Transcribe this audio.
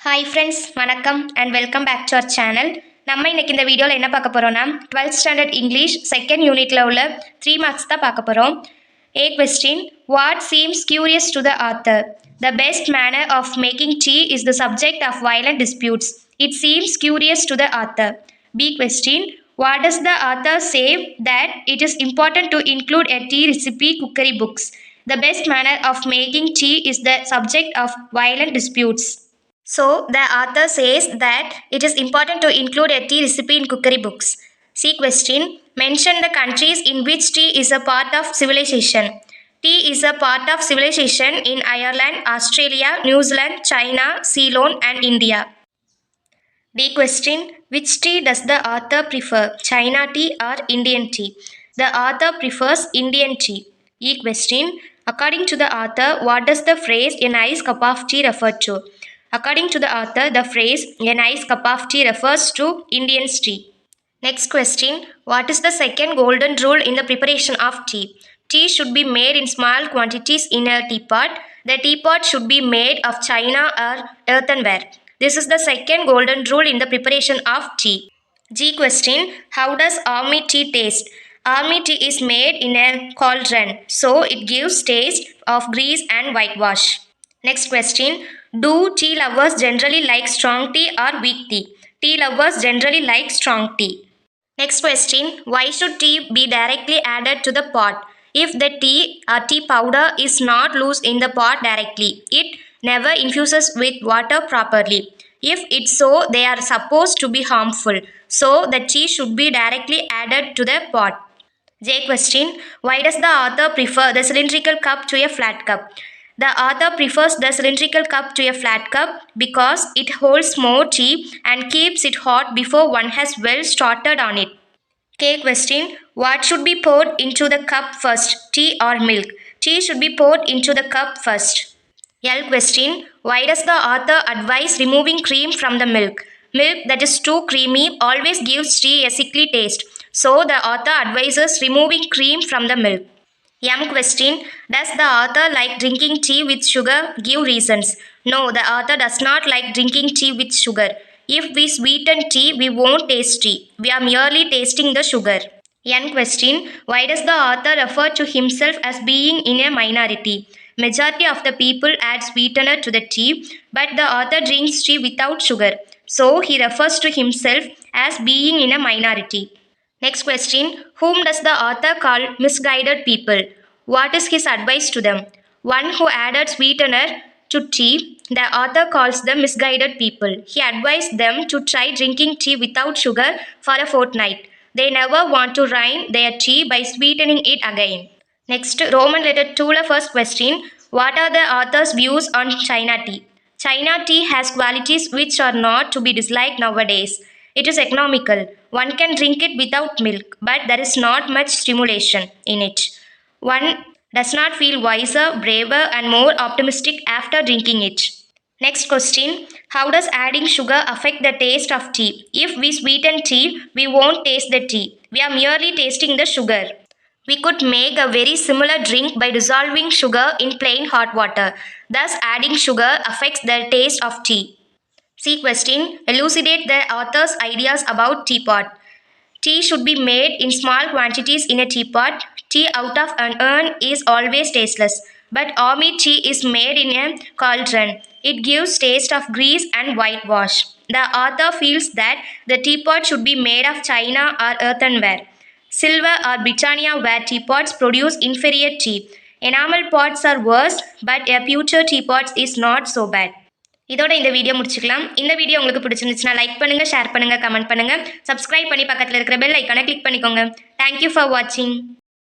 Hi friends, வணக்கம் and welcome back to our channel. நம்ம இன்னைக்கு இந்த வீடியோவில் என்ன பார்க்க போகிறோம்னா 12th ஸ்டாண்டர்ட் இங்கிலீஷ் செகண்ட் யூனிட்டில் உள்ள 3 மார்க்ஸ் தான் பார்க்க போகிறோம். A question: What seems curious to the author? The best manner of making tea is the subject of violent disputes. It seems curious to the author. B question: What does the author say that it is important to include a tea recipe cookery books? The best manner of making tea is the subject of violent disputes. So, the author says that it is important to include a tea recipe in cookery books. C question: Mention the countries in which tea is a part of civilization. Tea is a part of civilization in Ireland, Australia, New Zealand, China, Ceylon, and India. D question: Which tea does the author prefer, China tea or Indian tea? The author prefers Indian tea. E question: According to the author, what does the phrase "a nice cup of tea" refer to? According to the author, the phrase "a nice cup of tea" refers to Indian tea. Next question: What is the second golden rule in the preparation of tea? Tea should be made in small quantities in a teapot. The teapot should be made of china or earthenware. This is the second golden rule in the preparation of tea. G question: How does army tea taste? Army tea is made in a cauldron, so it gives taste of grease and whitewash. Next question: Do tea lovers generally like strong tea or weak tea? Tea lovers generally like strong tea. Next question: Why should tea be directly added to the pot? If the tea or tea powder is not loose in the pot directly, it never infuses with water properly. If it's so, they are supposed to be harmful. So, the tea should be directly added to the pot. J question: Why does the author prefer the cylindrical cup to a flat cup? The author prefers the cylindrical cup to a flat cup because it holds more tea and keeps it hot before one has well started on it. K question: What should be poured into the cup first, tea or milk? Tea should be poured into the cup first. L question: Why does the author advise removing cream from the milk? Milk that is too creamy always gives tea a sickly taste. So the author advises removing cream from the milk. M question: Does the author like drinking tea with sugar? Give reasons. No, the author does not like drinking tea with sugar. If we sweeten tea, we won't taste tea. We are merely tasting the sugar. N question: Why does the author refer to himself as being in a minority? Majority of the people add sweetener to the tea, but the author drinks tea without sugar. So he refers to himself as being in a minority. Next question: Whom does the author call misguided people? What is his advice to them? One who added sweetener to tea, the author calls them misguided people. He advised them to try drinking tea without sugar for a fortnight. They never want to ruin their tea by sweetening it again. Next, Roman letter 2 first question: What are the author's views on China tea? China tea has qualities which are not to be disliked nowadays. It is economical. One can drink it without milk, but there is not much stimulation in it. One does not feel wiser, braver, and more optimistic after drinking it. Next question: How does adding sugar affect the taste of tea? If we sweeten tea, we won't taste the tea. We are merely tasting the sugar. We could make a very similar drink by dissolving sugar in plain hot water. Thus, adding sugar affects the taste of tea. C question: Elucidate the author's ideas about teapot. Tea should be made in small quantities in a teapot. Tea out of an urn is always tasteless, but army tea is made in a cauldron. It gives taste of grease and whitewash. The author feels that the teapot should be made of china or earthenware. Silver or Britannia ware teapots produce inferior tea. Enamel pots are worse, but a pewter teapot is not so bad. இதோட இந்த video முடிச்சுக்கலாம். இந்த video உங்களுக்கு பிடிச்சிருந்துச்சுன்னா like பண்ணுங்க, share பண்ணுங்க, comment பண்ணுங்க, subscribe பண்ணி பக்கத்தில் இருக்கிற பெல் ஐக்கானை கிளிக் பண்ணிக்கோங்க. தேங்க்யூ ஃபார் வாட்சிங்.